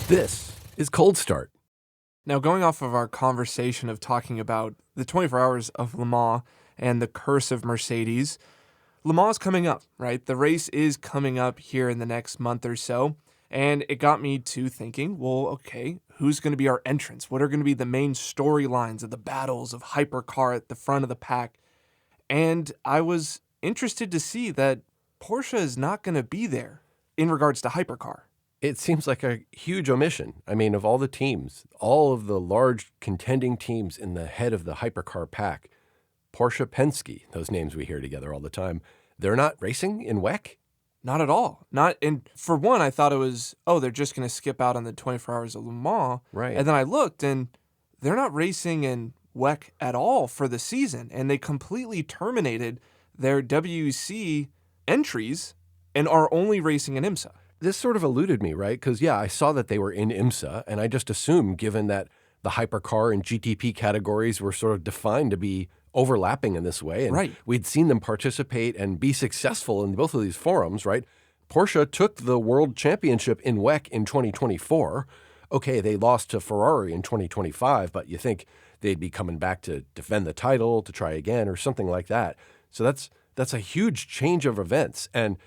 This is Cold Start. Now, going off of our conversation of talking about the 24 hours of Le Mans and the curse of Mercedes, Le Mans is coming up, right? The race is coming up here in the next month or so. And it got me to thinking, well, okay, who's going to be our entrants? What are going to be the main storylines of the battles of hypercar at the front of the pack? And I was interested to see that Porsche is not going to be there in regards to hypercar. It seems like a huge omission. I mean, of all the teams, all of the large contending teams in the head of the hypercar pack, Porsche, Penske, those names we hear together all the time, they're not racing in WEC? Not at all. And for one, I thought it was, they're just going to skip out on the 24 hours of Le Mans. Right. And then I looked, and they're not racing in WEC at all for the season. And they completely terminated their WEC entries and are only racing in IMSA. This sort of eluded me, right? Because, I saw that they were in IMSA, and I just assumed, given that the hypercar and GTP categories were sort of defined to be overlapping in this way, and right. We'd seen them participate and be successful in both of these forums, right? Porsche took the world championship in WEC in 2024. Okay, they lost to Ferrari in 2025, but you think they'd be coming back to defend the title, to try again, or something like that. So that's a huge change of events. And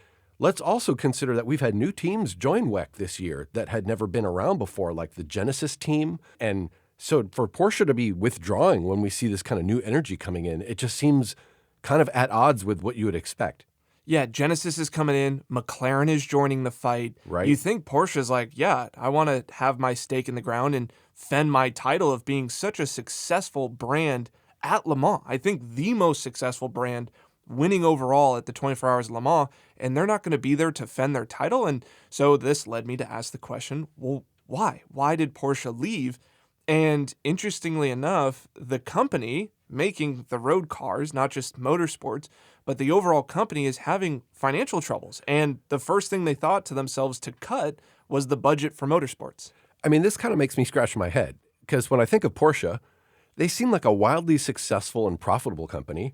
let's also consider that we've had new teams join WEC this year that had never been around before, like the Genesis team. And so for Porsche to be withdrawing when we see this kind of new energy coming in, it just seems kind of at odds with what you would expect. Yeah, Genesis is coming in. McLaren is joining the fight. Right. You think Porsche's like, I want to have my stake in the ground and fend my title of being such a successful brand at Le Mans. I think the most successful brand winning overall at the 24 Hours of Le Mans, and they're not going to be there to fend their title. And so this led me to ask the question, well, why? Why did Porsche leave? And interestingly enough, the company making the road cars, not just motorsports, but the overall company is having financial troubles. And the first thing they thought to themselves to cut was the budget for motorsports. I mean, this kind of makes me scratch my head, because when I think of Porsche, they seem like a wildly successful and profitable company.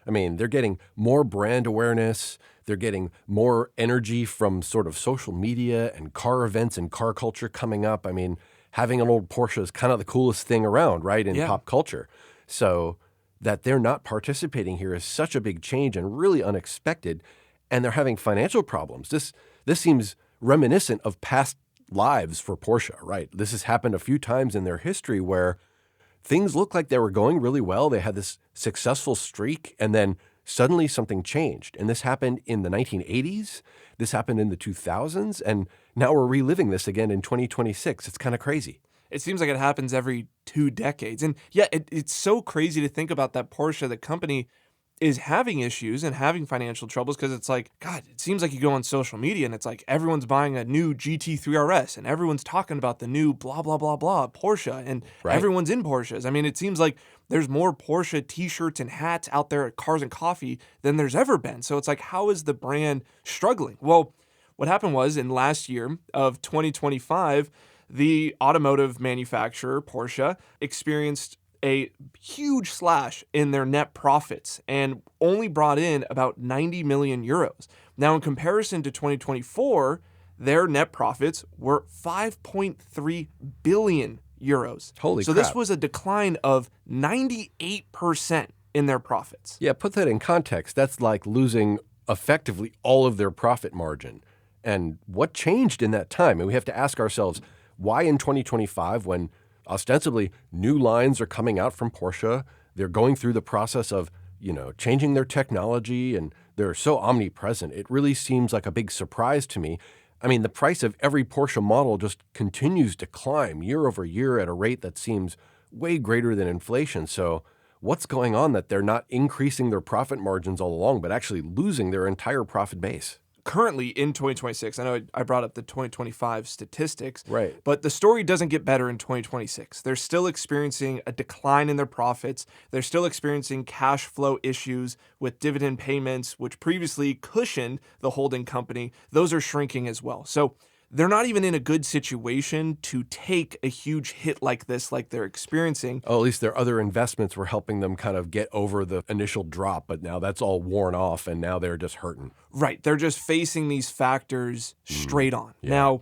I mean, they're getting more brand awareness. They're getting more energy from sort of social media and car events and car culture coming up. I mean, having an old Porsche is kind of the coolest thing around, right, in pop culture. So that they're not participating here is such a big change and really unexpected. And they're having financial problems. This seems reminiscent of past lives for Porsche, right? This has happened a few times in their history where things looked like they were going really well. They had this successful streak, and then suddenly something changed. And this happened in the 1980s. This happened in the 2000s. And now we're reliving this again in 2026. It's kind of crazy. It seems like it happens every 2 decades. And it's so crazy to think about that Porsche, the company, is having issues and having financial troubles, because it's like, God, it seems like you go on social media and it's like everyone's buying a new GT3 RS and everyone's talking about the new blah, blah, blah, blah Porsche, and everyone's in Porsches. I mean, it seems like there's more Porsche t-shirts and hats out there at Cars and Coffee than there's ever been. So it's like, how is the brand struggling? Well, what happened was in last year of 2025, the automotive manufacturer, Porsche, experienced a huge slash in their net profits and only brought in about 90 million euros. Now, in comparison to 2024, their net profits were 5.3 billion euros. Holy crap. So this was a decline of 98% in their profits. Yeah, put that in context. That's like losing effectively all of their profit margin. And what changed in that time? And we have to ask ourselves, why in 2025, when ostensibly new lines are coming out from Porsche, they're going through the process of, changing their technology, and they're so omnipresent, it really seems like a big surprise to me. I mean, the price of every Porsche model just continues to climb year over year at a rate that seems way greater than inflation. So what's going on that they're not increasing their profit margins all along, but actually losing their entire profit base? Currently in 2026, I know I brought up the 2025 statistics, right? But the story doesn't get better in 2026. They're still experiencing a decline in their profits. They're still experiencing cash flow issues with dividend payments, which previously cushioned the holding company. Those are shrinking as well. So they're not even in a good situation to take a huge hit like this, like they're experiencing. Oh, at least their other investments were helping them kind of get over the initial drop, but now that's all worn off, and now they're just hurting. Right. They're just facing these factors straight on. Yeah. Now,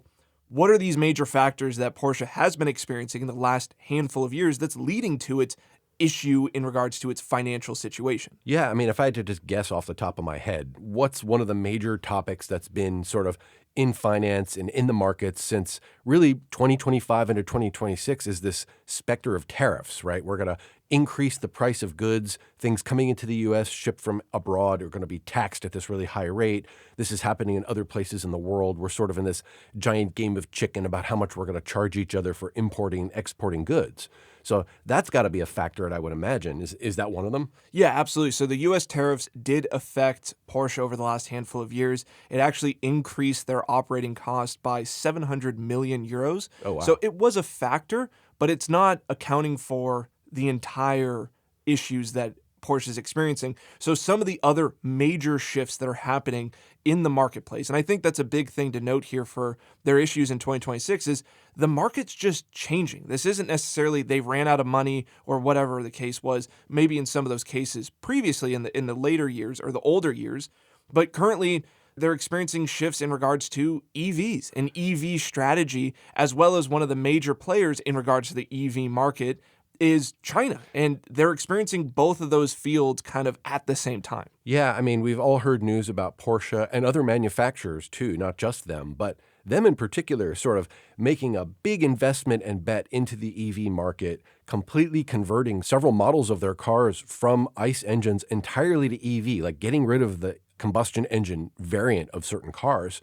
what are these major factors that Porsche has been experiencing in the last handful of years that's leading to its issue in regards to its financial situation? Yeah, I mean, if I had to just guess off the top of my head, what's one of the major topics that's been sort of in finance and in the markets since really 2025 into 2026 is this specter of tariffs, right? We're going to increase the price of goods. Things coming into the U.S. shipped from abroad are going to be taxed at this really high rate. This is happening in other places in the world. We're sort of in this giant game of chicken about how much we're going to charge each other for importing and exporting goods. So that's got to be a factor, I would imagine. Is that one of them? Yeah, absolutely. So the U.S. tariffs did affect Porsche over the last handful of years. It actually increased their operating cost by 700 million euros. Oh, wow. So it was a factor, but it's not accounting for the entire issues that Porsche is experiencing. So some of the other major shifts that are happening in the marketplace, and I think that's a big thing to note here for their issues in 2026, is the market's just changing. This isn't necessarily they ran out of money or whatever the case was, maybe in some of those cases previously in the later years or the older years, but currently they're experiencing shifts in regards to EVs and EV strategy, as well as one of the major players in regards to the EV market is China. And they're experiencing both of those fields kind of at the same time. Yeah, I mean, we've all heard news about Porsche and other manufacturers too, not just them, but them in particular sort of making a big investment and bet into the EV market, completely converting several models of their cars from ICE engines entirely to EV, like getting rid of the combustion engine variant of certain cars,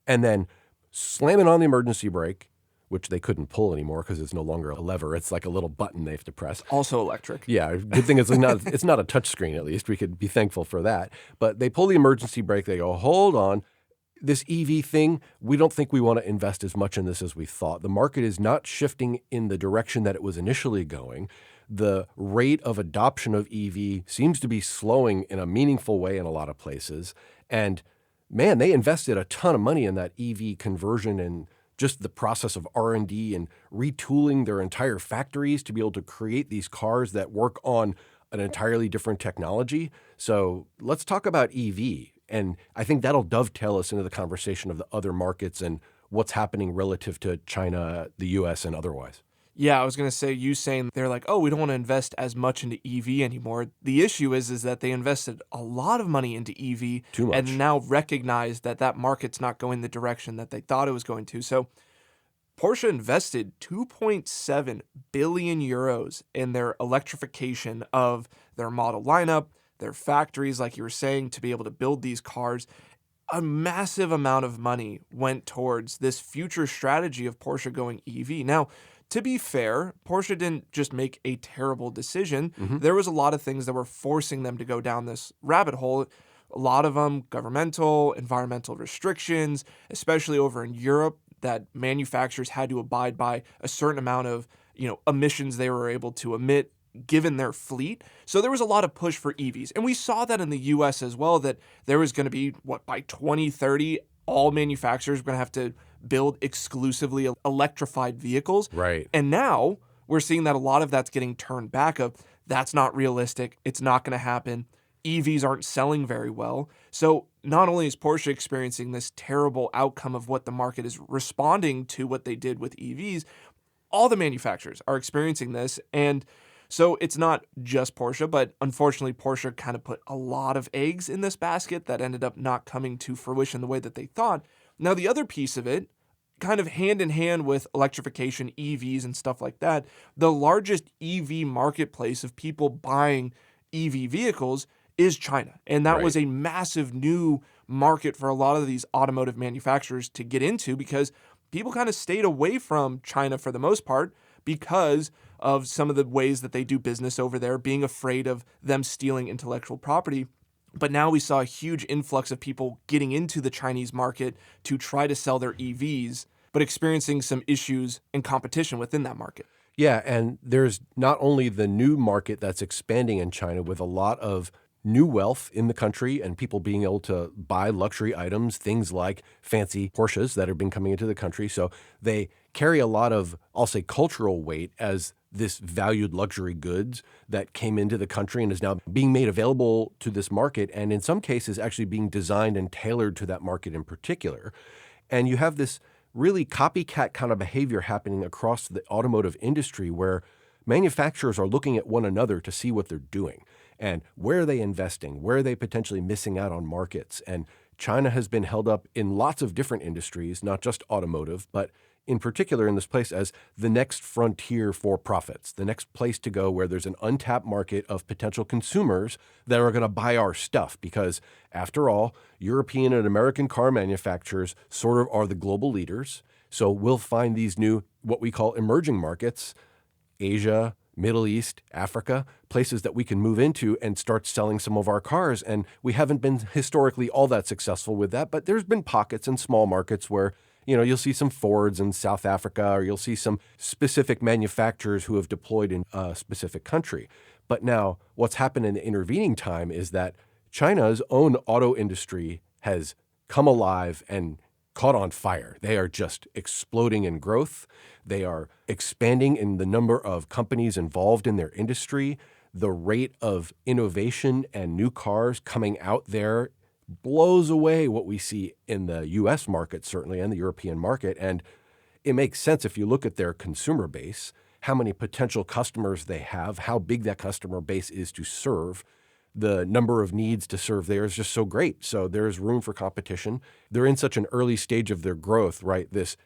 and then slamming on the emergency brake, which they couldn't pull anymore because it's no longer a lever. It's like a little button they have to press. Also electric. Yeah, good thing it's not a touch screen, at least. We could be thankful for that. But they pull the emergency brake. They go, hold on. This EV thing, we don't think we want to invest as much in this as we thought. The market is not shifting in the direction that it was initially going. The rate of adoption of EV seems to be slowing in a meaningful way in a lot of places. And man, they invested a ton of money in that EV conversion and just the process of R&D and retooling their entire factories to be able to create these cars that work on an entirely different technology. So let's talk about EV. And I think that'll dovetail us into the conversation of the other markets and what's happening relative to China, the US, and otherwise. Yeah, I was going to say, you saying they're like, oh, we don't want to invest as much into EV anymore. The issue is that they invested a lot of money into EV Too much. and now recognize that market's not going the direction that they thought it was going to. So Porsche invested 2.7 billion euros in their electrification of their model lineup, their factories, like you were saying, to be able to build these cars. A massive amount of money went towards this future strategy of Porsche going EV. Now, to be fair, Porsche didn't just make a terrible decision. Mm-hmm. There was a lot of things that were forcing them to go down this rabbit hole. A lot of them governmental, environmental restrictions, especially over in Europe, that manufacturers had to abide by a certain amount of, emissions they were able to emit given their fleet. So there was a lot of push for EVs. And we saw that in the US as well, that there was going to be, by 2030, all manufacturers were going to have to build exclusively electrified vehicles. Right. And now we're seeing that a lot of that's getting turned back of that's not realistic. It's not going to happen. EVs aren't selling very well. So not only is Porsche experiencing this terrible outcome of what the market is responding to what they did with EVs, all the manufacturers are experiencing this. And so it's not just Porsche, but unfortunately Porsche kind of put a lot of eggs in this basket that ended up not coming to fruition the way that they thought. Now, the other piece of it, kind of hand in hand with electrification, EVs and stuff like that, the largest EV marketplace of people buying EV vehicles is China. And that was a massive new market for a lot of these automotive manufacturers to get into because people kind of stayed away from China for the most part because of some of the ways that they do business over there, being afraid of them stealing intellectual property. But now we saw a huge influx of people getting into the Chinese market to try to sell their EVs, but experiencing some issues and competition within that market. Yeah, and there's not only the new market that's expanding in China with a lot of new wealth in the country and people being able to buy luxury items, things like fancy Porsches that have been coming into the country. So they carry a lot of, I'll say, cultural weight as this valued luxury goods that came into the country and is now being made available to this market, and in some cases actually being designed and tailored to that market in particular. And you have this really copycat kind of behavior happening across the automotive industry where manufacturers are looking at one another to see what they're doing and where are they investing, where are they potentially missing out on markets. And China has been held up in lots of different industries, not just automotive, but in particular in this place as the next frontier for profits, the next place to go where there's an untapped market of potential consumers that are going to buy our stuff. Because after all, European and American car manufacturers sort of are the global leaders. So we'll find these new, what we call emerging markets, Asia, Middle East, Africa, places that we can move into and start selling some of our cars. And we haven't been historically all that successful with that, but there's been pockets and small markets where you'll see some Fords in South Africa, or you'll see some specific manufacturers who have deployed in a specific country. But now what's happened in the intervening time is that China's own auto industry has come alive and caught on fire. They are just exploding in growth. They are expanding in the number of companies involved in their industry. The rate of innovation and new cars coming out there blows away what we see in the US market, certainly, and the European market. And it makes sense if you look at their consumer base, how many potential customers they have, how big that customer base is to serve. The number of needs to serve there is just so great. So there's room for competition. They're in such an early stage of their growth, right? This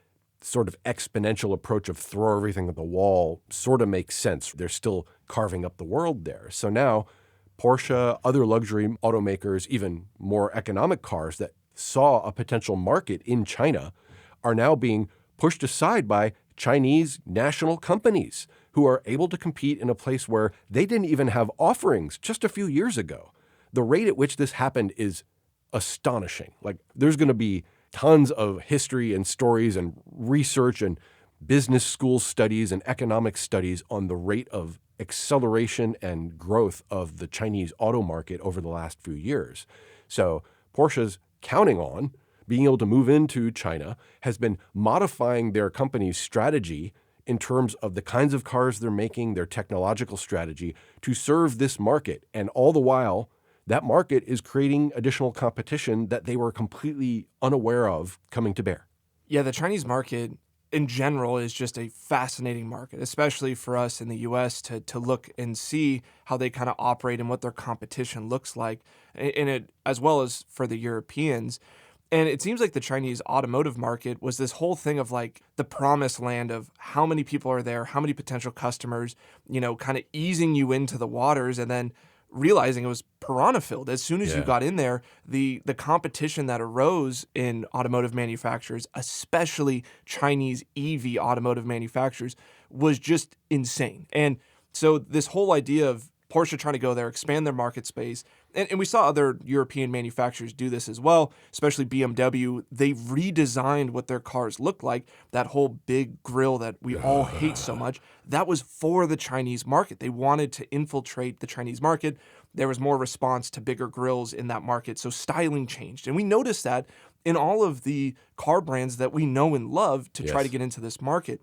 sort of exponential approach of throw everything at the wall sort of makes sense. They're still carving up the world there. So now Porsche, other luxury automakers, even more economic cars that saw a potential market in China are now being pushed aside by Chinese national companies who are able to compete in a place where they didn't even have offerings just a few years ago. The rate at which this happened is astonishing. Like, there's going to be tons of history and stories and research and business school studies and economic studies on the rate of acceleration and growth of the Chinese auto market over the last few years. So Porsche's counting on being able to move into China, has been modifying their company's strategy in terms of the kinds of cars they're making, their technological strategy to serve this market. And all the while, that market is creating additional competition that they were completely unaware of coming to bear. Yeah, the Chinese market in general is just a fascinating market, especially for us in the US to look and see how they kind of operate and what their competition looks like in it, as well as for the Europeans. And it seems like the Chinese automotive market was this whole thing of like the promised land of how many people are there, how many potential customers, kind of easing you into the waters and then realizing it was piranha filled. As soon as you got in there, the competition that arose in automotive manufacturers, especially Chinese EV automotive manufacturers, was just insane. And so this whole idea of Porsche trying to go there, expand their market space, and we saw other European manufacturers do this as well, especially BMW. They redesigned what their cars looked like. That whole big grille that we all hate so much, that was for the Chinese market. They wanted to infiltrate the Chinese market. There was more response to bigger grills in that market, so styling changed. And we noticed that in all of the car brands that we know and love to try to get into this market.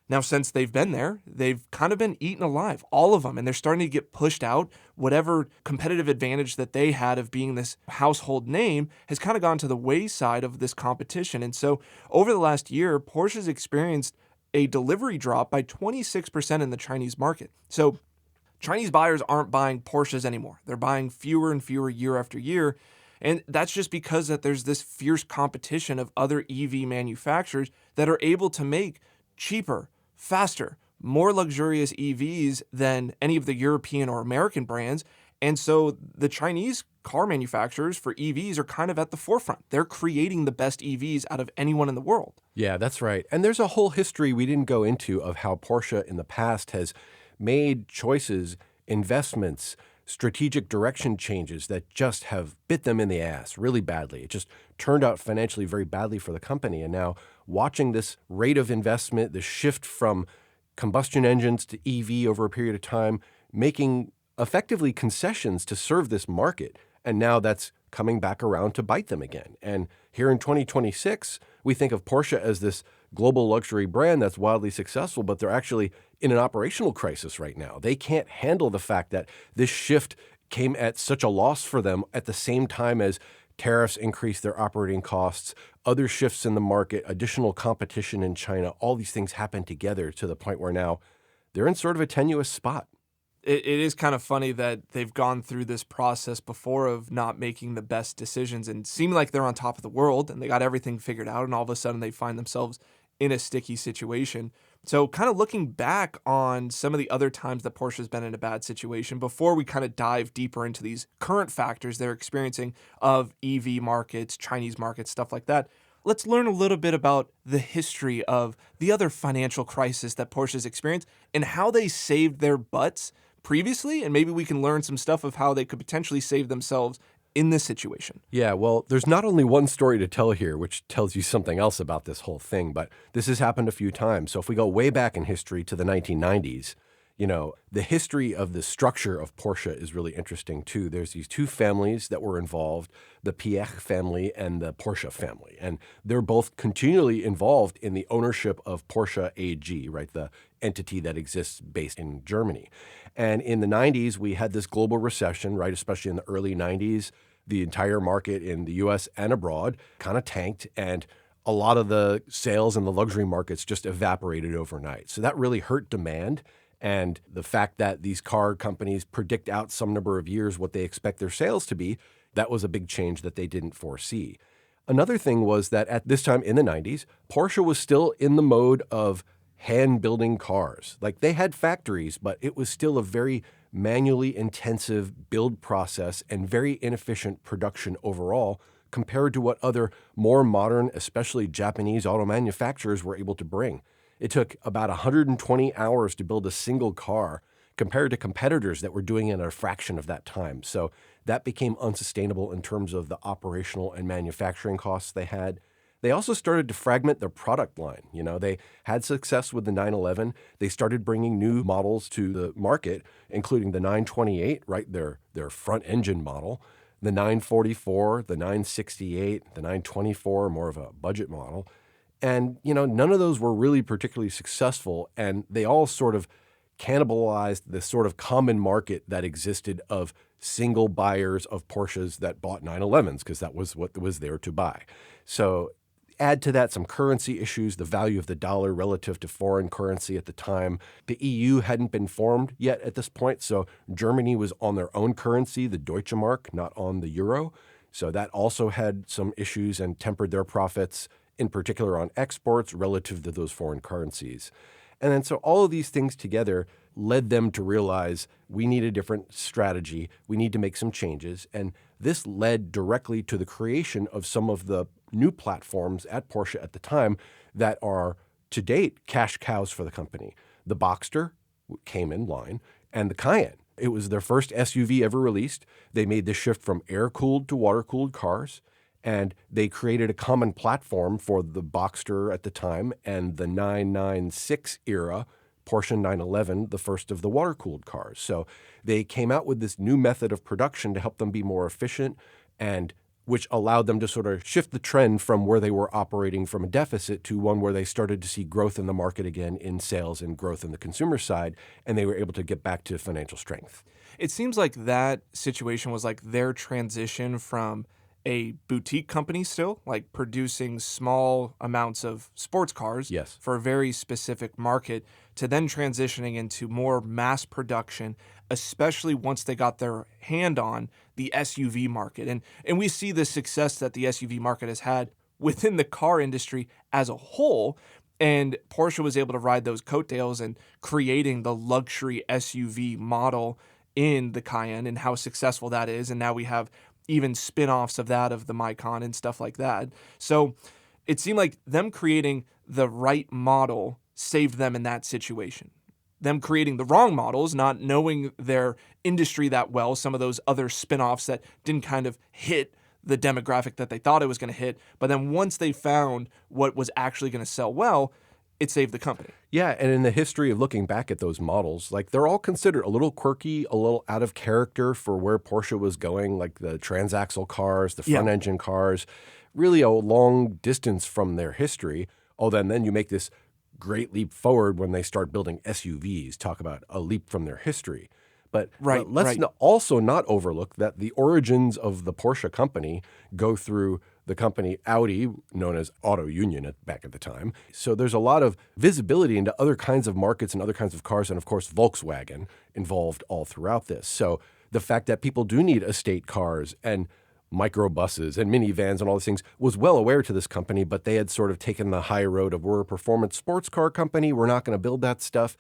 Now, since they've been there, they've kind of been eaten alive, all of them, and they're starting to get pushed out. Whatever competitive advantage that they had of being this household name has kind of gone to the wayside of this competition. And so over the last year, Porsche's experienced a delivery drop by 26% in the Chinese market. So Chinese buyers aren't buying Porsches anymore. They're buying fewer and fewer year after year. And that's just because that there's this fierce competition of other EV manufacturers that are able to make cheaper, faster, more luxurious EVs than any of the European or American brands. And so the Chinese car manufacturers for EVs are kind of at the forefront. They're creating the best EVs out of anyone in the world. Yeah, that's right. And there's a whole history we didn't go into of how Porsche in the past has made choices, investments, strategic direction changes that just have bit them in the ass really badly. It just turned out financially very badly for the company. And now watching this rate of investment, the shift from combustion engines to EV over a period of time, making effectively concessions to serve this market. And now that's coming back around to bite them again. And here in 2026, we think of Porsche as this global luxury brand that's wildly successful, but they're actually in an operational crisis right now. They can't handle the fact that this shift came at such a loss for them at the same time as Tariffs increased their operating costs, other shifts in the market, additional competition in China, all these things happened together to the point where now they're in sort of a tenuous spot. It is kind of funny that they've gone through this process before of not making the best decisions and seem like they're on top of the world and they got everything figured out, and all of a sudden they find themselves in a sticky situation. So, kind of looking back on some of the other times that Porsche has been in a bad situation before we kind of dive deeper into these current factors they're experiencing of EV markets, Chinese markets, stuff like that. Let's learn a little bit about the history of the other financial crisis that Porsche's experienced and how they saved their butts previously, and maybe we can learn some stuff of how they could potentially save themselves in this situation. Yeah, well, there's not only one story to tell here, which tells you something else about this whole thing, but this has happened a few times. So if we go way back in history to the 1990s, the history of the structure of Porsche is really interesting too. There's these two families that were involved, the Piech family and the Porsche family. And they're both continually involved in the ownership of Porsche AG, right? The entity that exists based in Germany. And in the 90s, we had this global recession, right? Especially in the early 90s, the entire market in the US and abroad kind of tanked, and a lot of the sales in the luxury markets just evaporated overnight. So that really hurt demand. And the fact that these car companies predict out some number of years what they expect their sales to be, that was a big change that they didn't foresee. Another thing was that at this time in the 90s, Porsche was still in the mode of hand building cars. Like, they had factories, but it was still a very manually intensive build process and very inefficient production overall compared to what other more modern, especially Japanese auto manufacturers were able to bring. It took about 120 hours to build a single car compared to competitors that were doing it in a fraction of that time. So that became unsustainable in terms of the operational and manufacturing costs they had. They also started to fragment their product line. They had success with the 911. They started bringing new models to the market, including the 928, right, their front engine model, the 944, the 968, the 924, more of a budget model. And, none of those were really particularly successful, and they all sort of cannibalized the sort of common market that existed of single buyers of Porsches that bought 911s, because that was what was there to buy. So add to that some currency issues, the value of the dollar relative to foreign currency at the time. The EU hadn't been formed yet at this point, so Germany was on their own currency, the Deutsche Mark, not on the euro. So that also had some issues and tempered their profits, in particular on exports relative to those foreign currencies. And then so all of these things together led them to realize we need a different strategy. We need to make some changes. And this led directly to the creation of some of the new platforms at Porsche at the time that are, to date, cash cows for the company. The Boxster came in line, and the Cayenne. It was their first SUV ever released. They made the shift from air-cooled to water-cooled cars, and they created a common platform for the Boxster at the time and the 996 era Porsche 911, the first of the water-cooled cars. So they came out with this new method of production to help them be more efficient, and which allowed them to sort of shift the trend from where they were operating from a deficit to one where they started to see growth in the market again in sales and growth in the consumer side, and they were able to get back to financial strength. It seems like that situation was like their transition from a boutique company still, like producing small amounts of sports cars Yes. for a very specific market, to then transitioning into more mass production, especially once they got their hand on the SUV market. And we see the success that the SUV market has had within the car industry as a whole. And Porsche was able to ride those coattails and creating the luxury SUV model in the Cayenne and how successful that is. And now we have even spin-offs of that, of the Macan and stuff like that. So it seemed like them creating the right model saved them in that situation. Them creating the wrong models, not knowing their industry that well, some of those other spin-offs that didn't kind of hit the demographic that they thought it was going to hit. But then once they found what was actually going to sell well, it saved the company. Yeah, and in the history of looking back at those models, like, they're all considered a little quirky, a little out of character for where Porsche was going, like the transaxle cars, the front engine cars, really a long distance from their history. Oh, then you make this great leap forward when they start building SUVs. Talk about a leap from their history. But Right, let's right. also not overlook that the origins of the Porsche company go through the company Audi, known as Auto Union back at the time. So there's a lot of visibility into other kinds of markets and other kinds of cars, and of course Volkswagen involved all throughout this. So the fact that people do need estate cars and microbuses and minivans and all these things was well aware to this company, but they had sort of taken the high road of, we're a performance sports car company, we're not going to build that stuff,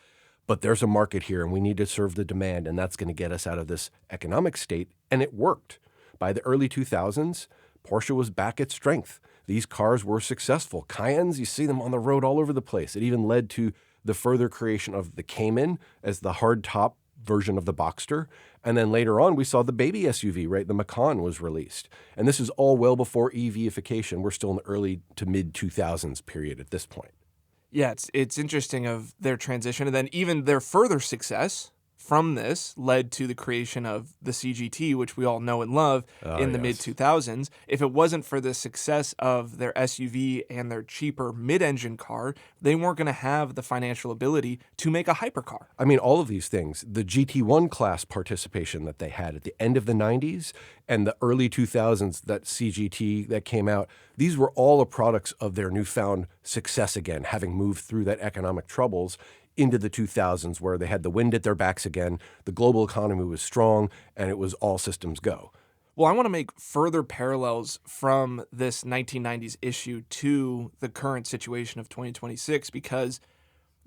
but there's a market here and we need to serve the demand, and that's going to get us out of this economic state. And it worked. By the early 2000s, Porsche was back at strength. These cars were successful. Cayennes, you see them on the road all over the place. It even led to the further creation of the Cayman as the hardtop version of the Boxster. And then later on, we saw the baby SUV, right? The Macan was released. And this is all well before EVification. We're still in the early to mid 2000s period at this point. Yeah, it's interesting of their transition, and then even their further success from this led to the creation of the CGT, which we all know and love in the mid 2000s. If it wasn't for the success of their SUV and their cheaper mid-engine car, they weren't going to have the financial ability to make a hypercar. I mean, all of these things, the GT1 class participation that they had at the end of the 90s and the early 2000s, that CGT that came out, these were all the products of their newfound success again, having moved through that economic troubles into the 2000s, where they had the wind at their backs again, the global economy was strong, and it was all systems go. Well, I want to make further parallels from this 1990s issue to the current situation of 2026, because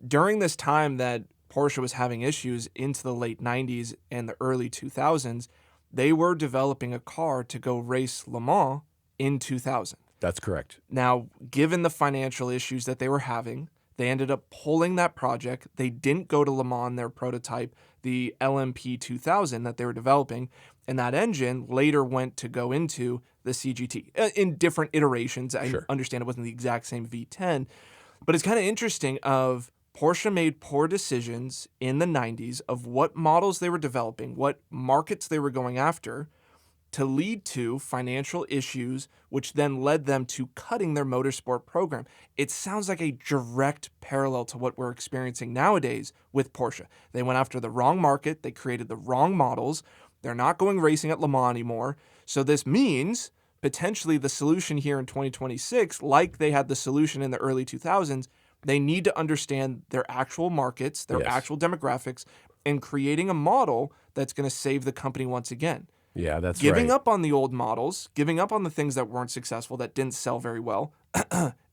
during this time that Porsche was having issues into the late 90s and the early 2000s, they were developing a car to go race Le Mans in 2000. That's correct. Now, given the financial issues that they were having, they ended up pulling that project. They didn't go to Le Mans, their prototype, the LMP 2000 that they were developing, and that engine later went to go into the CGT in different iterations. I understand it wasn't the exact same V10, but it's kind of interesting of Porsche made poor decisions in the 90s of what models they were developing, what markets they were going after, to lead to financial issues, which then led them to cutting their motorsport program. It sounds like a direct parallel to what we're experiencing nowadays with Porsche. They went after the wrong market, they created the wrong models, they're not going racing at Le Mans anymore. So this means potentially the solution here in 2026, like they had the solution in the early 2000s, they need to understand their actual markets, their actual demographics, and creating a model that's going to save the company once again. Yeah, that's Giving right. up on the old models, giving up on the things that weren't successful, that didn't sell very well,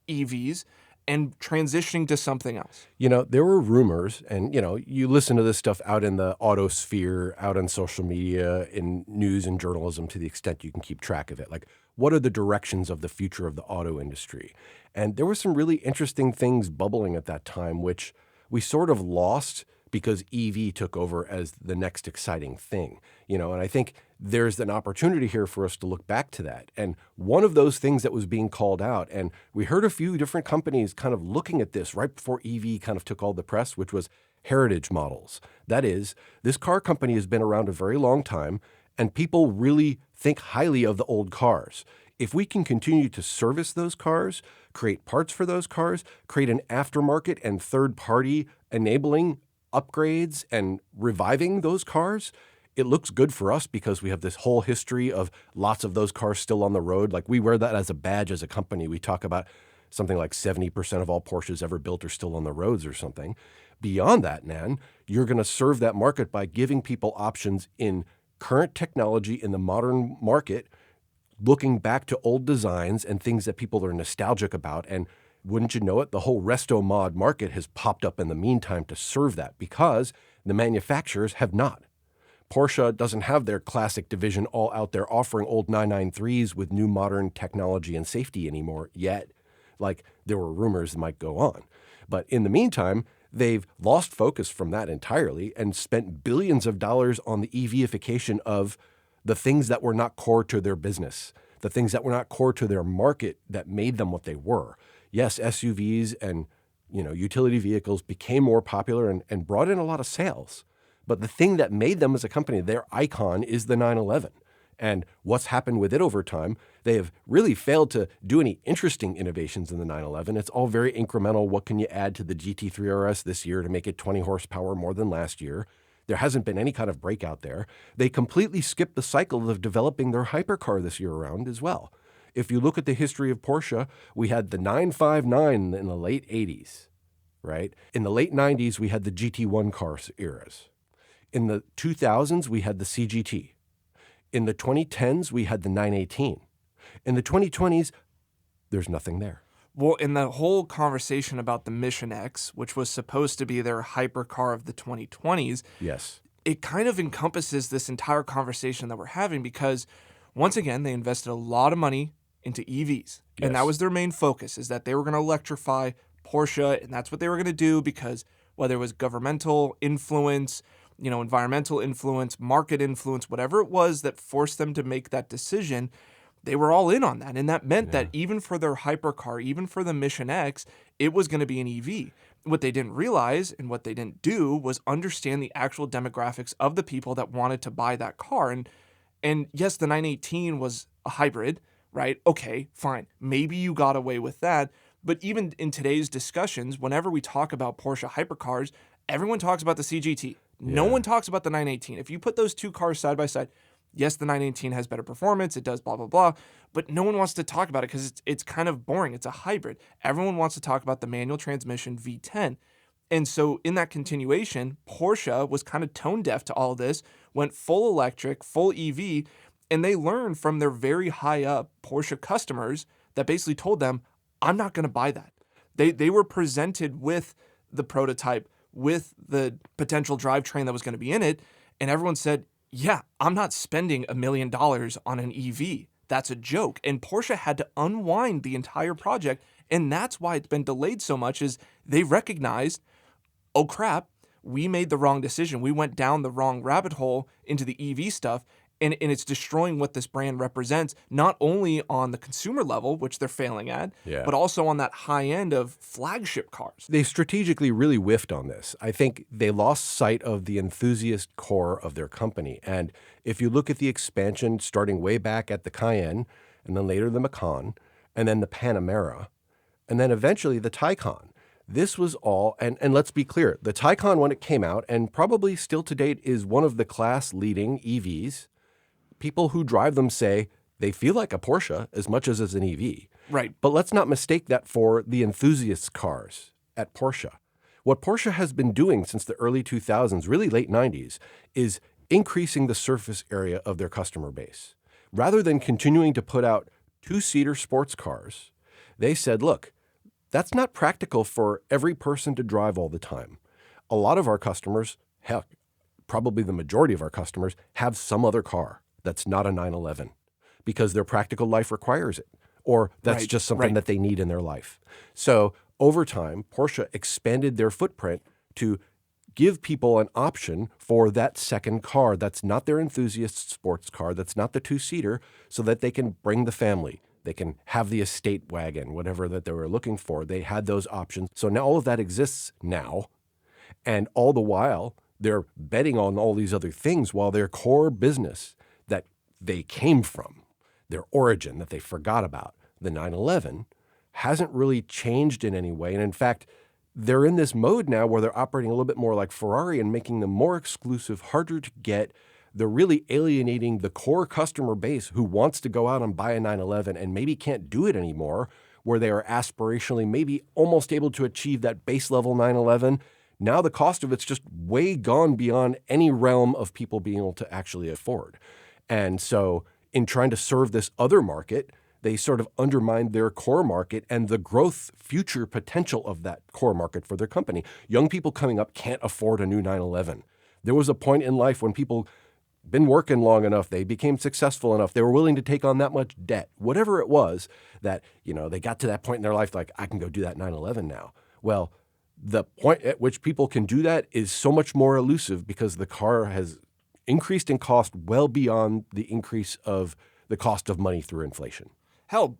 EVs, and transitioning to something else. You know, there were rumors, and, you know, you listen to this stuff out in the auto sphere, out on social media, in news and journalism to the extent you can keep track of it. Like, what are the directions of the future of the auto industry? And there were some really interesting things bubbling at that time, which we sort of lost because EV took over as the next exciting thing, you know, and I think there's an opportunity here for us to look back to that. And one of those things that was being called out, and we heard a few different companies kind of looking at this right before EV kind of took all the press, which was heritage models. That is, this car company has been around a very long time, and people really think highly of the old cars. If we can continue to service those cars, create parts for those cars, create an aftermarket and third-party enabling upgrades and reviving those cars, it looks good for us because we have this whole history of lots of those cars still on the road. Like, we wear that as a badge as a company. We talk about something like 70% of all Porsches ever built are still on the roads or something. Beyond that, man, you're going to serve that market by giving people options in current technology in the modern market, looking back to old designs and things that people are nostalgic about. And wouldn't you know it, the whole resto mod market has popped up in the meantime to serve that because the manufacturers have not. Porsche doesn't have their classic division all out there offering old 993s with new modern technology and safety anymore yet. Like, there were rumors that might go on. But in the meantime, they've lost focus from that entirely and spent billions of dollars on the EVification of the things that were not core to their business, the things that were not core to their market that made them what they were. Yes, SUVs and, you know, utility vehicles became more popular and brought in a lot of sales. But the thing that made them as a company, their icon, is the 911. And what's happened with it over time, they have really failed to do any interesting innovations in the 911. It's all very incremental. What can you add to the GT3 RS this year to make it 20 horsepower more than last year? There hasn't been any kind of breakout there. They completely skipped the cycle of developing their hypercar this year around as well. If you look at the history of Porsche, we had the 959 in the late 80s, right? In the late 90s, we had the GT1 car eras. In the 2000s, we had the CGT. In the 2010s, we had the 918. In the 2020s, there's nothing there. Well, in the whole conversation about the Mission X, which was supposed to be their hypercar of the 2020s, Yes. it kind of encompasses this entire conversation that we're having because, once again, they invested a lot of money into EVs. And that Yes. was their main focus, is that they were going to electrify Porsche, and that's what they were going to do because whether it was governmental influence, environmental influence, market influence, whatever it was that forced them to make that decision, they were all in on that. And that meant that even for their hypercar, even for the Mission X, it was going to be an EV. What they didn't realize and what they didn't do was understand the actual demographics of the people that wanted to buy that car. And yes, the 918 was a hybrid, right? Okay, fine. Maybe you got away with that. But even in today's discussions, whenever we talk about Porsche hypercars, everyone talks about the CGT. No one talks about the 918. If you put those two cars side by side, yes, the 918 has better performance, it does blah, blah, blah, but no one wants to talk about it because it's kind of boring. It's a hybrid. Everyone wants to talk about the manual transmission V10. And so in that continuation, Porsche was kind of tone deaf to all this, went full electric, full EV, and they learned from their very high up Porsche customers that basically told them, I'm not going to buy that. They were presented with the prototype, with the potential drivetrain that was going to be in it, and everyone said, yeah, I'm not spending $1 million on an EV. That's a joke. And Porsche had to unwind the entire project, and that's why it's been delayed so much is they recognized, oh crap, we made the wrong decision. We went down the wrong rabbit hole into the EV stuff, and it's destroying what this brand represents, not only on the consumer level, which they're failing at, but also on that high end of flagship cars. They strategically really whiffed on this. I think they lost sight of the enthusiast core of their company. And if you look at the expansion starting way back at the Cayenne, and then later the Macan, and then the Panamera, and then eventually the Taycan, this was all, and let's be clear, the Taycan when it came out, and probably still to date is one of the class-leading EVs. People who drive them say they feel like a Porsche as much as an EV. Right. But let's not mistake that for the enthusiast cars at Porsche. What Porsche has been doing since the early 2000s, really late 90s, is increasing the surface area of their customer base. Rather than continuing to put out two-seater sports cars, they said, look, that's not practical for every person to drive all the time. A lot of our customers, heck, probably the majority of our customers, have some other car that's not a 911 because their practical life requires it, or that's just something that they need in their life. So over time, Porsche expanded their footprint to give people an option for that second car that's not their enthusiast sports car, that's not the two-seater, so that they can bring the family. They can have the estate wagon, whatever that they were looking for. They had those options. So now all of that exists now, and all the while, they're betting on all these other things while their core business that they came from, their origin that they forgot about, the 911, hasn't really changed in any way. And in fact, they're in this mode now where they're operating a little bit more like Ferrari and making them more exclusive, harder to get. They're really alienating the core customer base who wants to go out and buy a 911 and maybe can't do it anymore, where they are aspirationally maybe almost able to achieve that base level 911. Now the cost of it's just way gone beyond any realm of people being able to actually afford. And so in trying to serve this other market, they sort of undermined their core market and the growth future potential of that core market for their company. Young people coming up can't afford a new 911. There was a point in life when people been working long enough, they became successful enough, they were willing to take on that much debt, whatever it was, that, they got to that point in their life like, I can go do that 911 now. Well, the point at which people can do that is so much more elusive because the car has increased in cost well beyond the increase of the cost of money through inflation. Hell,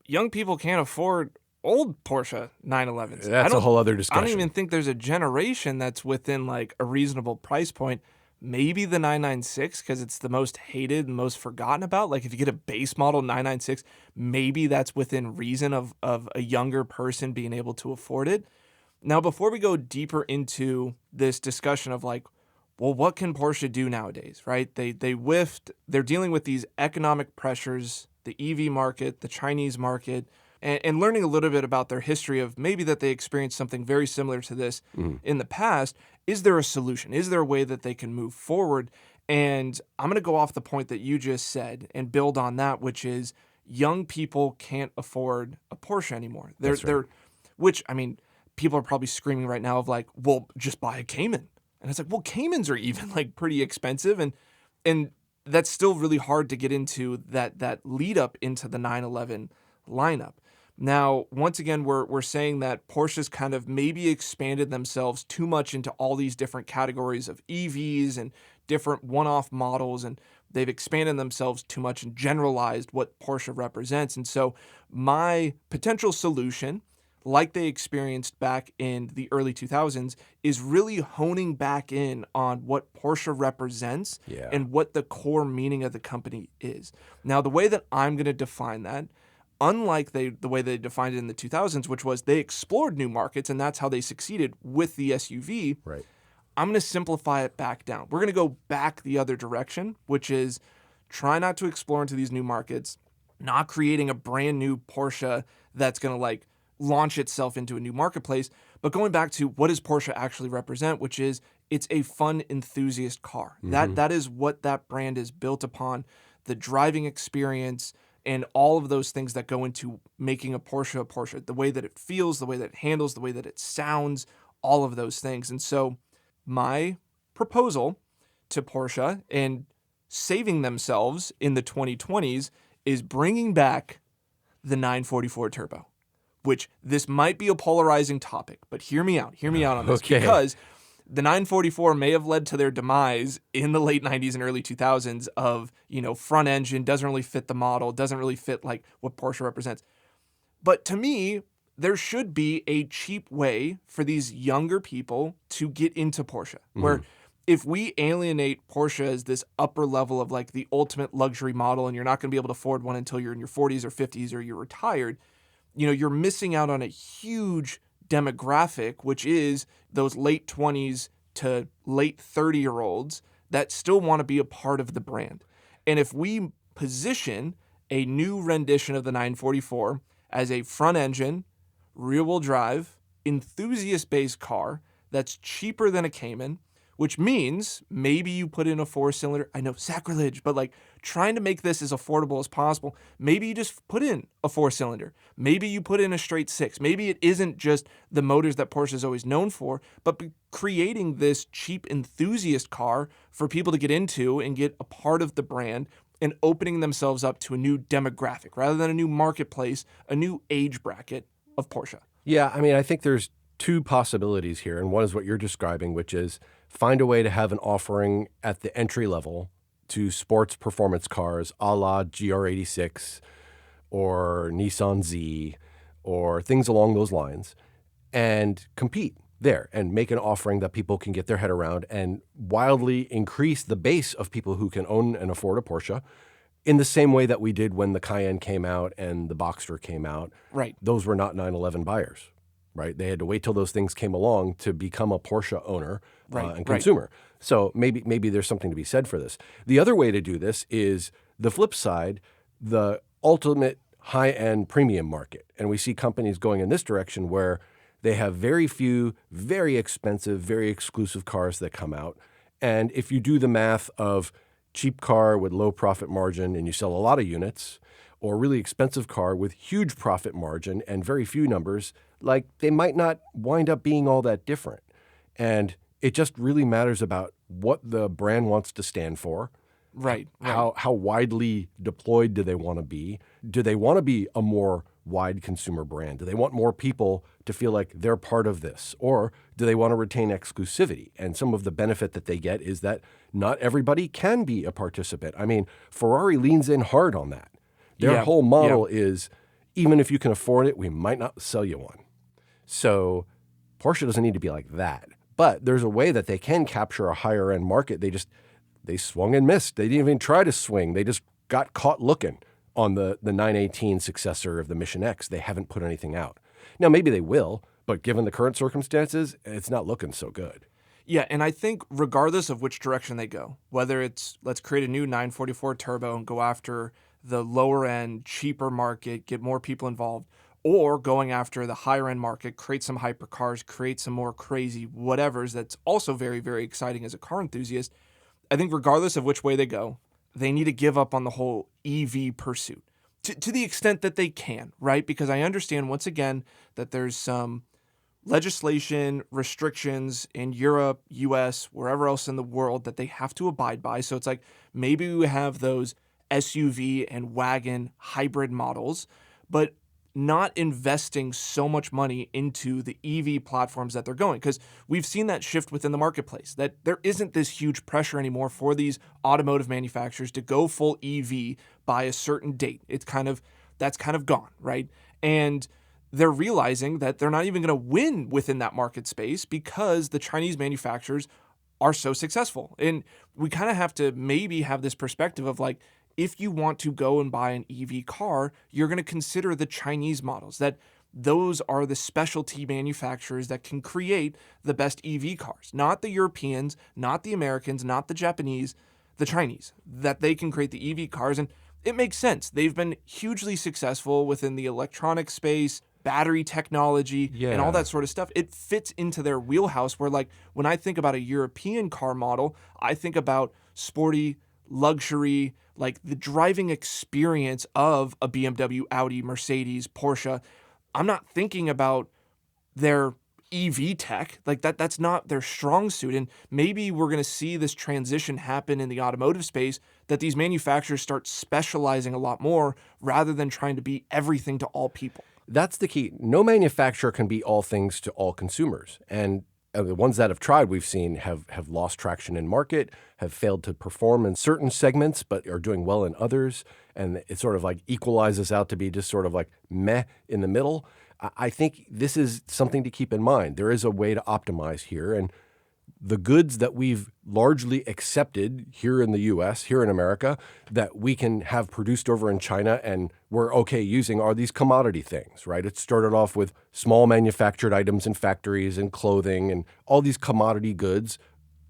young people can't afford old Porsche 911s. That's a whole other discussion. I don't even think there's a generation that's within like a reasonable price point. Maybe the 996 because it's the most hated and most forgotten about. Like if you get a base model 996, maybe that's within reason of a younger person being able to afford it. Now, before we go deeper into this discussion of like well, what can Porsche do nowadays, right? They whiffed. They're dealing with these economic pressures, the EV market, the Chinese market, and learning a little bit about their history of maybe that they experienced something very similar to this in the past. Is there a solution? Is there a way that they can move forward? And I'm going to go off the point that you just said and build on that, which is young people can't afford a Porsche anymore. Which, I mean, people are probably screaming right now of like, well, just buy a Cayman. And it's like, well, Caymans are even like pretty expensive, and that's still really hard to get into that lead up into the 911 lineup. Now, once again, we're saying that Porsche's kind of maybe expanded themselves too much into all these different categories of EVs and different one-off models, and they've expanded themselves too much and generalized what Porsche represents. And so my potential solution, like they experienced back in the early 2000s, is really honing back in on what Porsche represents and what the core meaning of the company is. Now, the way that I'm going to define that, unlike the way they defined it in the 2000s, which was they explored new markets, and that's how they succeeded with the SUV, Right. I'm going to simplify it back down. We're going to go back the other direction, which is try not to explore into these new markets, not creating a brand new Porsche that's going to like launch itself into a new marketplace, but going back to what does Porsche actually represent, which is it's a fun enthusiast car. That is what that brand is built upon, the driving experience and all of those things that go into making a Porsche, the way that it feels, the way that it handles, the way that it sounds, all of those things. And so my proposal to Porsche and saving themselves in the 2020s is bringing back the 944 Turbo, which this might be a polarizing topic, but hear me out on this, because the 944 may have led to their demise in the late 90s and early 2000s of, front engine, doesn't really fit the model, doesn't really fit like what Porsche represents. But to me, there should be a cheap way for these younger people to get into Porsche, where if we alienate Porsche as this upper level of like the ultimate luxury model, and you're not going to be able to afford one until you're in your 40s or 50s or you're retired, you're missing out on a huge demographic, which is those late 20s to late 30-year-olds that still want to be a part of the brand. And if we position a new rendition of the 944 as a front engine, rear-wheel drive, enthusiast-based car that's cheaper than a Cayman, which means maybe you put in a 4-cylinder. I know, sacrilege, but like trying to make this as affordable as possible. Maybe you just put in a 4-cylinder. Maybe you put in a straight 6. Maybe it isn't just the motors that Porsche is always known for, but creating this cheap enthusiast car for people to get into and get a part of the brand and opening themselves up to a new demographic rather than a new marketplace, a new age bracket of Porsche. Yeah, I mean, I think there's two possibilities here, and one is what you're describing, which is find a way to have an offering at the entry level to sports performance cars a la GR86 or Nissan Z or things along those lines, and compete there and make an offering that people can get their head around and wildly increase the base of people who can own and afford a Porsche in the same way that we did when the Cayenne came out and the Boxster came out. Right. Those were not 911 buyers, right? They had to wait till those things came along to become a Porsche owner and consumer. So maybe there's something to be said for this. The other way to do this is the flip side, the ultimate high-end premium market. And we see companies going in this direction where they have very few, very expensive, very exclusive cars that come out. And if you do the math of cheap car with low profit margin and you sell a lot of units, or really expensive car with huge profit margin and very few numbers, like they might not wind up being all that different. And it just really matters about what the brand wants to stand for. Right. How widely deployed do they want to be? Do they want to be a more wide consumer brand? Do they want more people to feel like they're part of this? Or do they want to retain exclusivity? And some of the benefit that they get is that not everybody can be a participant. I mean, Ferrari leans in hard on that. Their whole model is, even if you can afford it, we might not sell you one. So Porsche doesn't need to be like that. But there's a way that they can capture a higher end market. They swung and missed. They didn't even try to swing. They just got caught looking on the 918 successor of the Mission X. They haven't put anything out. Now, maybe they will, but given the current circumstances, it's not looking so good. Yeah, and I think regardless of which direction they go, whether it's let's create a new 944 turbo and go after the lower end, cheaper market, get more people involved, or going after the higher end market, create some hypercars, create some more crazy whatevers that's also very, very exciting as a car enthusiast. I think regardless of which way they go, they need to give up on the whole EV pursuit to the extent that they can, right? Because I understand once again that there's some legislation, restrictions in Europe, US, wherever else in the world that they have to abide by. So it's like maybe we have those SUV and wagon hybrid models, but not investing so much money into the EV platforms that they're going. Because we've seen that shift within the marketplace, that there isn't this huge pressure anymore for these automotive manufacturers to go full EV by a certain date. That's kind of gone, right? And they're realizing that they're not even going to win within that market space because the Chinese manufacturers are so successful. And we kind of have to maybe have this perspective of like, if you want to go and buy an EV car, you're going to consider the Chinese models, that those are the specialty manufacturers that can create the best EV cars, not the Europeans, not the Americans, not the Japanese, the Chinese, that they can create the EV cars. And it makes sense. They've been hugely successful within the electronic space, battery technology, and all Yeah. that sort of stuff. It fits into their wheelhouse where, like, when I think about a European car model, I think about sporty, luxury, like the driving experience of a BMW, Audi, Mercedes, Porsche. I'm not thinking about their EV tech. Like that's not their strong suit. And maybe we're going to see this transition happen in the automotive space, that these manufacturers start specializing a lot more rather than trying to be everything to all people. That's the key. No manufacturer can be all things to all consumers. And the ones that have tried, we've seen have lost traction in market, have failed to perform in certain segments, but are doing well in others. And it sort of like equalizes out to be just sort of like meh in the middle. I think this is something to keep in mind. There is a way to optimize here. And the goods that we've largely accepted here in the US, here in America, that we can have produced over in China and we're okay using are these commodity things, right? It started off with small manufactured items in factories and clothing and all these commodity goods.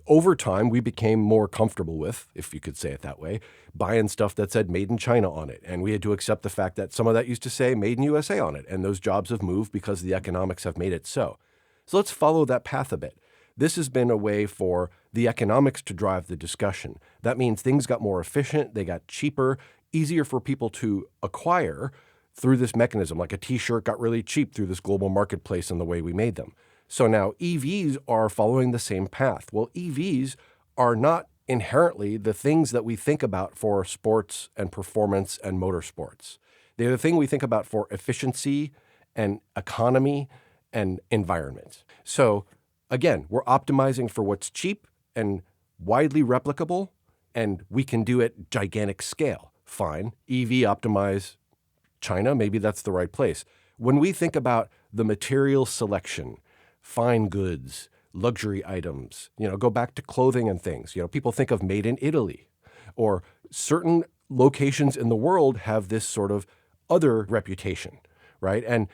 Over time, we became more comfortable with, if you could say it that way, buying stuff that said made in China on it. And we had to accept the fact that some of that used to say made in USA on it. And those jobs have moved because the economics have made it so. So let's follow that path a bit. This has been a way for the economics to drive the discussion. That means things got more efficient, they got cheaper, easier for people to acquire through this mechanism. Like a t-shirt got really cheap through this global marketplace and the way we made them. So now EVs are following the same path. Well, EVs are not inherently the things that we think about for sports and performance and motorsports. They're the thing we think about for efficiency and economy and environment. So again, we're optimizing for what's cheap and widely replicable, and we can do it gigantic scale. Fine. EV optimize China, maybe that's the right place. When we think about the material selection, fine goods, luxury items, go back to clothing and things. People think of made in Italy, or certain locations in the world have this sort of other reputation, right? And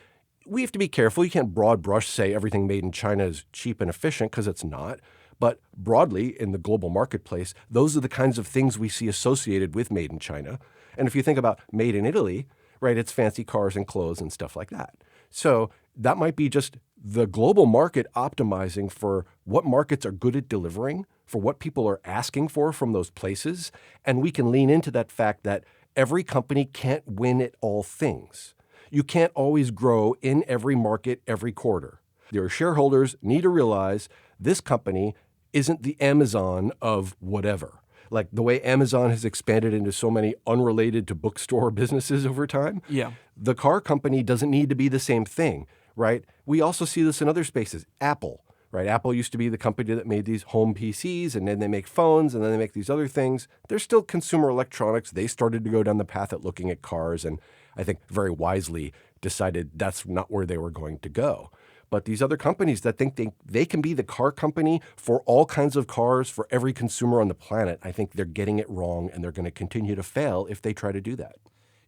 we have to be careful. You can't broad brush say everything made in China is cheap and efficient, because it's not. But broadly in the global marketplace, those are the kinds of things we see associated with made in China. And if you think about made in Italy, right, it's fancy cars and clothes and stuff like that. So that might be just the global market optimizing for what markets are good at delivering, for what people are asking for from those places. And we can lean into that fact that every company can't win at all things. You can't always grow in every market every quarter. Your shareholders need to realize this company isn't the Amazon of whatever. Like the way Amazon has expanded into so many unrelated to bookstore businesses over time. Yeah. The car company doesn't need to be the same thing, right? We also see this in other spaces. Apple, right? Apple used to be the company that made these home PCs, and then they make phones, and then they make these other things. They're still consumer electronics. They started to go down the path at looking at cars, and I think very wisely decided that's not where they were going to go. But these other companies that think they can be the car company for all kinds of cars for every consumer on the planet, I think they're getting it wrong, and they're going to continue to fail if they try to do that.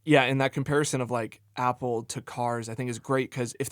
Yeah, and that comparison of like Apple to cars, I think is great, because if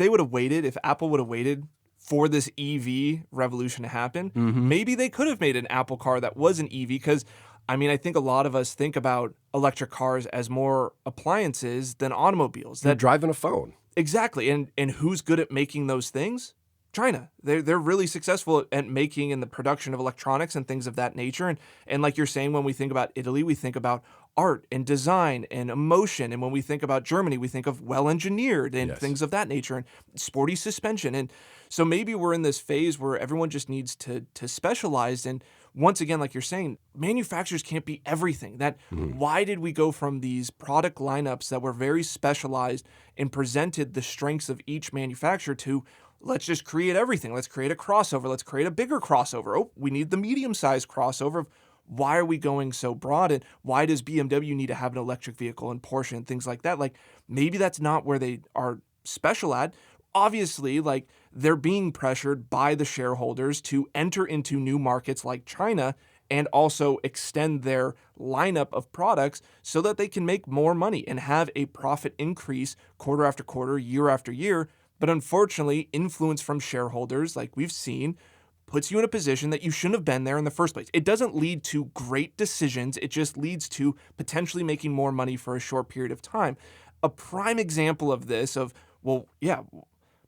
Apple would have waited for this EV revolution to happen, maybe they could have made an Apple car that was an EV because, I mean, I think a lot of us think about electric cars as more appliances than automobiles. You're driving a phone. Exactly. And who's good at making those things? China. They're really successful at making and the production of electronics and things of that nature. And like you're saying, when we think about Italy, we think about art and design and emotion. And when we think about Germany, we think of well-engineered and things of that nature and sporty suspension. And so maybe we're in this phase where everyone just needs to specialize. And once again, like you're saying, manufacturers can't be everything. Why did we go from these product lineups that were very specialized and presented the strengths of each manufacturer to let's just create everything. Let's create a crossover. Let's create a bigger crossover. Oh, we need the medium-sized crossover. Why are we going so broad? And why does BMW need to have an electric vehicle and Porsche and things like that? Like, maybe that's not where they are special at. Obviously, like, they're being pressured by the shareholders to enter into new markets like China and also extend their lineup of products so that they can make more money and have a profit increase quarter after quarter, year after year. But unfortunately, influence from shareholders, like we've seen, puts you in a position that you shouldn't have been there in the first place. It doesn't lead to great decisions. It just leads to potentially making more money for a short period of time. A prime example of this,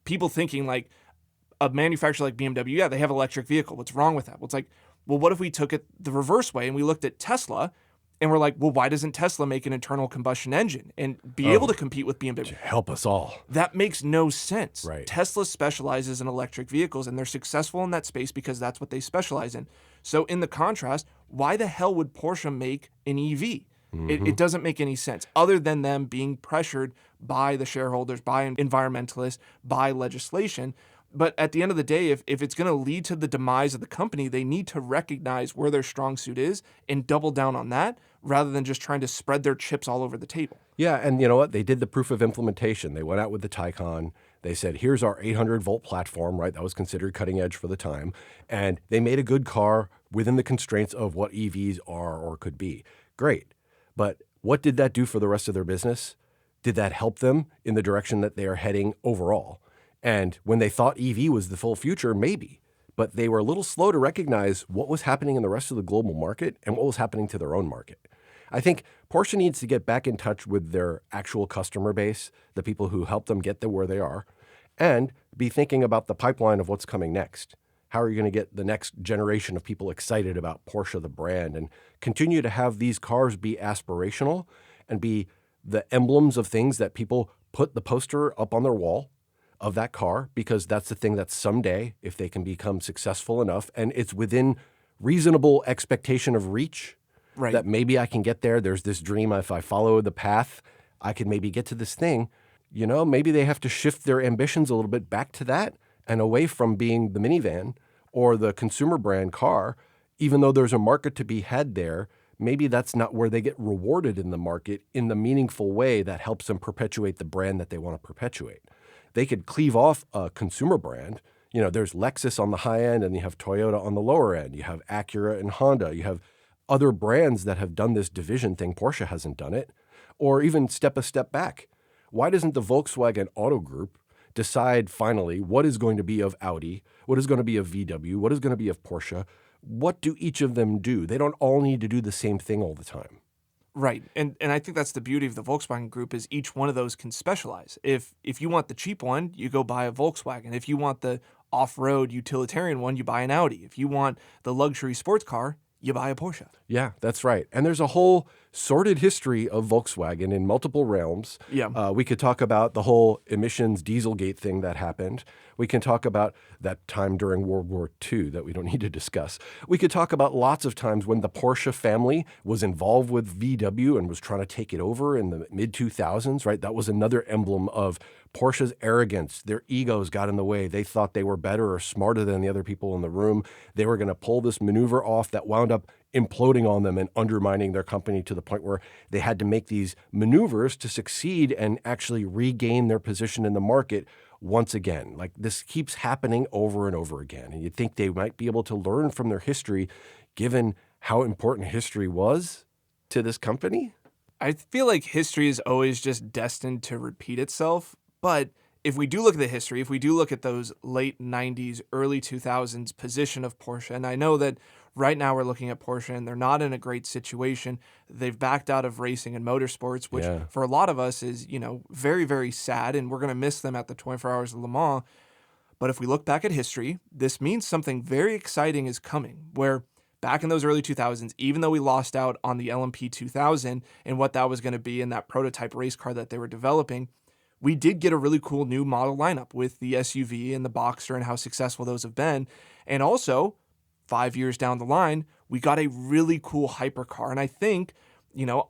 people thinking like a manufacturer like BMW, they have an electric vehicle. What's wrong with that? Well, it's like, well, what if we took it the reverse way and we looked at Tesla and we're like, well, why doesn't Tesla make an internal combustion engine and be able to compete with BMW? Help us all. That makes no sense. Right. Tesla specializes in electric vehicles and they're successful in that space because that's what they specialize in. So in the contrast, why the hell would Porsche make an EV? It doesn't make any sense other than them being pressured by the shareholders, by environmentalists, by legislation. But at the end of the day, if it's going to lead to the demise of the company, they need to recognize where their strong suit is and double down on that rather than just trying to spread their chips all over the table. Yeah, and you know what? They did the proof of implementation. They went out with the Taycan. They said, here's our 800-volt platform, right? That was considered cutting edge for the time. And they made a good car within the constraints of what EVs are or could be. Great. But what did that do for the rest of their business? Did that help them in the direction that they are heading overall? And when they thought EV was the full future, maybe. But they were a little slow to recognize what was happening in the rest of the global market and what was happening to their own market. I think Porsche needs to get back in touch with their actual customer base, the people who help them get to where they are, and be thinking about the pipeline of what's coming next. How are you going to get the next generation of people excited about Porsche, the brand, and continue to have these cars be aspirational and be the emblems of things that people put the poster up on their wall of that car, because that's the thing that someday, if they can become successful enough and it's within reasonable expectation of reach, right, that maybe I can get there. There's this dream. If I follow the path, I can maybe get to this thing. You know, maybe they have to shift their ambitions a little bit back to that and away from being the minivan or the consumer brand car. Even though there's a market to be had there, maybe that's not where they get rewarded in the market in the meaningful way that helps them perpetuate the brand that they want to perpetuate. They could cleave off a consumer brand. You know, there's Lexus on the high end and you have Toyota on the lower end. You have Acura and Honda. You have other brands that have done this division thing. Porsche hasn't done it. Or even step a step back. Why doesn't the Volkswagen Auto Group decide finally what is going to be of Audi, what is going to be of VW, what is going to be of Porsche? What do each of them do? They don't all need to do the same thing all the time. Right. And I think that's the beauty of the Volkswagen Group is each one of those can specialize. If you want the cheap one, you go buy a Volkswagen. If you want the off-road utilitarian one, you buy an Audi. If you want the luxury sports car, you buy a Porsche. Yeah, that's right. And there's a whole sordid history of Volkswagen in multiple realms. Yeah. We could talk about the whole emissions Dieselgate thing that happened. We can talk about that time during World War II that we don't need to discuss. We could talk about lots of times when the Porsche family was involved with VW and was trying to take it over in the mid-2000s, right? That was another emblem of Porsche's arrogance. Their egos got in the way. They thought they were better or smarter than the other people in the room. They were going to pull this maneuver off that wound up imploding on them and undermining their company to the point where they had to make these maneuvers to succeed and actually regain their position in the market once again. Like, this keeps happening over and over again. And you'd think they might be able to learn from their history, given how important history was to this company. I feel like history is always just destined to repeat itself, but if we do look at the history, if we do look at those late 90s, early 2000s position of Porsche, and I know that right now we're looking at Porsche and they're not in a great situation. They've backed out of racing and motorsports, which Yeah. for a lot of us is, very, very sad, and we're going to miss them at the 24 Hours of Le Mans. But if we look back at history, this means something very exciting is coming, where back in those early 2000s, even though we lost out on the LMP 2000 and what that was going to be in that prototype race car that they were developing, we did get a really cool new model lineup with the SUV and the Boxster and how successful those have been. And also, 5 years down the line, we got a really cool hypercar. And I think,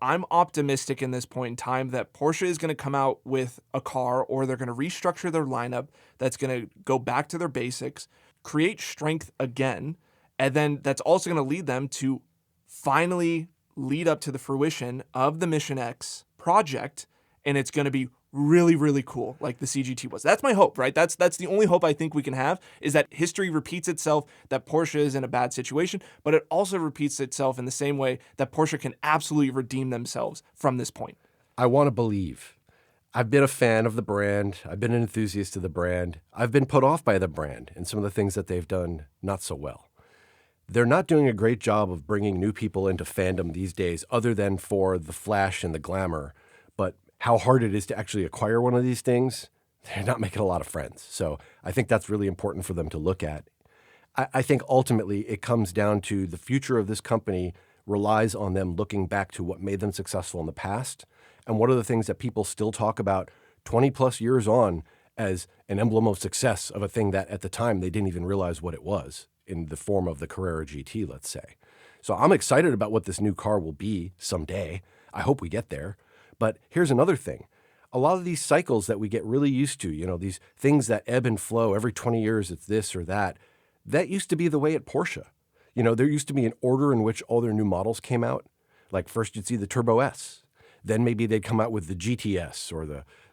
I'm optimistic in this point in time that Porsche is going to come out with a car, or they're going to restructure their lineup that's going to go back to their basics, create strength again, and then that's also going to lead them to finally lead up to the fruition of the Mission X project, and it's going to be really, really cool, like the CGT was. That's my hope, right? That's the only hope I think we can have, is that history repeats itself, that Porsche is in a bad situation, but it also repeats itself in the same way that Porsche can absolutely redeem themselves from this point. I want to believe. I've been a fan of the brand. I've been an enthusiast of the brand. I've been put off by the brand and some of the things that they've done not so well. They're not doing a great job of bringing new people into fandom these days, other than for the flash and the glamour. But how hard it is to actually acquire one of these things, they're not making a lot of friends. So I think that's really important for them to look at. I think ultimately it comes down to the future of this company relies on them looking back to what made them successful in the past and what are the things that people still talk about 20 plus years on as an emblem of success of a thing that at the time they didn't even realize what it was in the form of the Carrera GT, let's say. So I'm excited about what this new car will be someday. I hope we get there. But here's another thing. A lot of these cycles that we get really used to, these things that ebb and flow, every 20 years it's this or that used to be the way at Porsche. There used to be an order in which all their new models came out. Like first you'd see the Turbo S. Then maybe they'd come out with the GTS or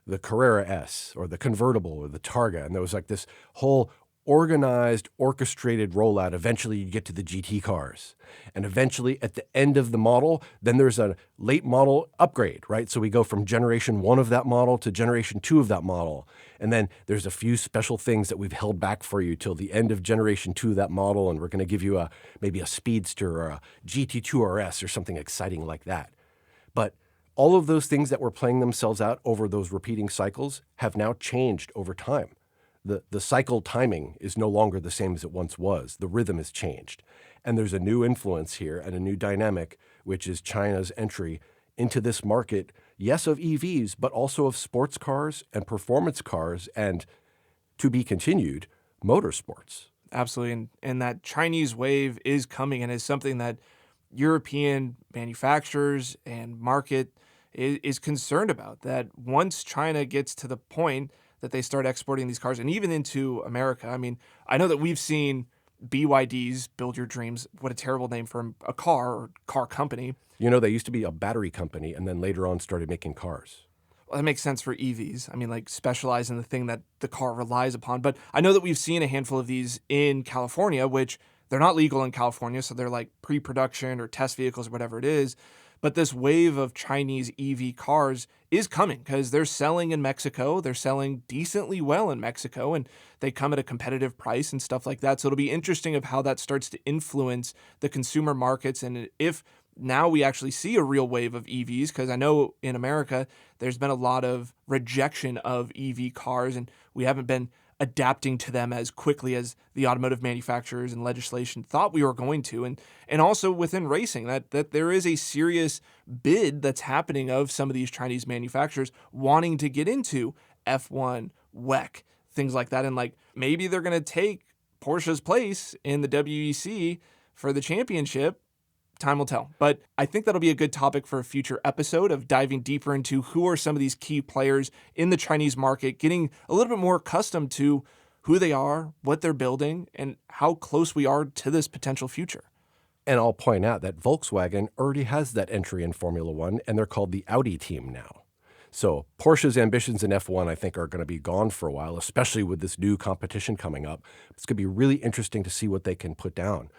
the Carrera S or the convertible or the Targa. And there was like this whole organized, orchestrated rollout. Eventually you get to the GT cars. And eventually at the end of the model, then there's a late model upgrade, right? So we go from generation 1 of that model to generation 2 of that model. And then there's a few special things that we've held back for you till the end of generation 2 of that model. And we're going to give you maybe a Speedster or a GT2 RS or something exciting like that. But all of those things that were playing themselves out over those repeating cycles have now changed over time. The cycle timing is no longer the same as it once was. The rhythm has changed. And there's a new influence here and a new dynamic, which is China's entry into this market, yes, of EVs, but also of sports cars and performance cars and, to be continued, motorsports. Absolutely. And that Chinese wave is coming and is something that European manufacturers and market is concerned about, that once China gets to the point that they start exporting these cars and even into America. I mean, I know that we've seen BYD's Build Your Dreams. What a terrible name for a car or car company. They used to be a battery company and then later on started making cars. Well, that makes sense for EVs. I mean, like specialize in the thing that the car relies upon. But I know that we've seen a handful of these in California, which they're not legal in California. So they're like pre-production or test vehicles or whatever it is. But this wave of Chinese EV cars is coming because they're selling in Mexico. They're selling decently well in Mexico, and they come at a competitive price and stuff like that. So it'll be interesting of how that starts to influence the consumer markets and if now we actually see a real wave of EVs, because I know in America there's been a lot of rejection of EV cars, and we haven't been adapting to them as quickly as the automotive manufacturers and legislation thought we were going to. And also within racing, that there is a serious bid that's happening of some of these Chinese manufacturers wanting to get into F1, WEC, things like that. And like maybe they're going to take Porsche's place in the WEC for the championship. Time will tell. But I think that'll be a good topic for a future episode of diving deeper into who are some of these key players in the Chinese market, getting a little bit more accustomed to who they are, what they're building, and how close we are to this potential future. And I'll point out that Volkswagen already has that entry in Formula One, and they're called the Audi team now. So Porsche's ambitions in F1, I think, are going to be gone for a while, especially with this new competition coming up. It's going to be really interesting to see what they can put down.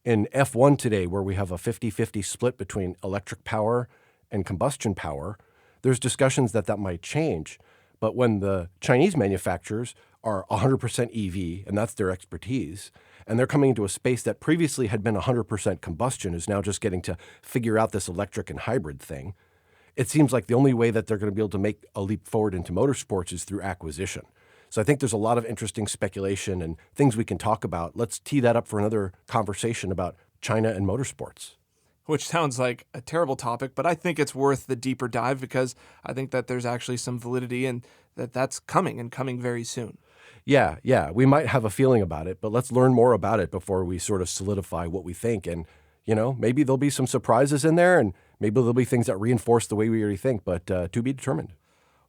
In F1 today, where we have a 50-50 split between electric power and combustion power, there's discussions that might change. But when the Chinese manufacturers are 100% EV, and that's their expertise, and they're coming into a space that previously had been 100% combustion, is now just getting to figure out this electric and hybrid thing, it seems like the only way that they're going to be able to make a leap forward into motorsports is through acquisition. So I think there's a lot of interesting speculation and things we can talk about. Let's tee that up for another conversation about China and motorsports. Which sounds like a terrible topic, but I think it's worth the deeper dive because I think that there's actually some validity and that's coming and coming very soon. Yeah, we might have a feeling about it, but let's learn more about it before we sort of solidify what we think. And, maybe there'll be some surprises in there, and maybe there'll be things that reinforce the way we already think, but to be determined.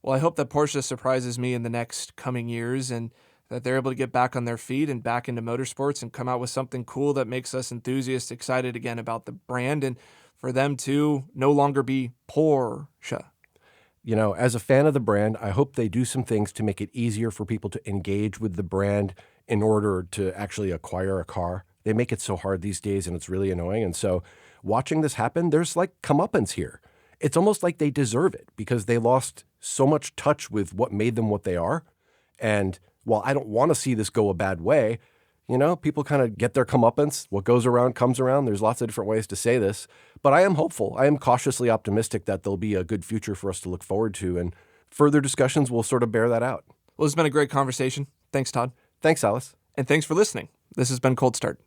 Well, I hope that Porsche surprises me in the next coming years and that they're able to get back on their feet and back into motorsports and come out with something cool that makes us enthusiasts excited again about the brand and for them to no longer be Porsche. As a fan of the brand, I hope they do some things to make it easier for people to engage with the brand in order to actually acquire a car. They make it so hard these days, and it's really annoying. And so watching this happen, there's like comeuppance here. It's almost like they deserve it because they lost so much touch with what made them what they are. And while I don't want to see this go a bad way, people kind of get their comeuppance. What goes around comes around. There's lots of different ways to say this. But I am hopeful. I am cautiously optimistic that there'll be a good future for us to look forward to. And further discussions will sort of bear that out. Well, it's been a great conversation. Thanks, Todd. Thanks, Alice. And thanks for listening. This has been Cold Start.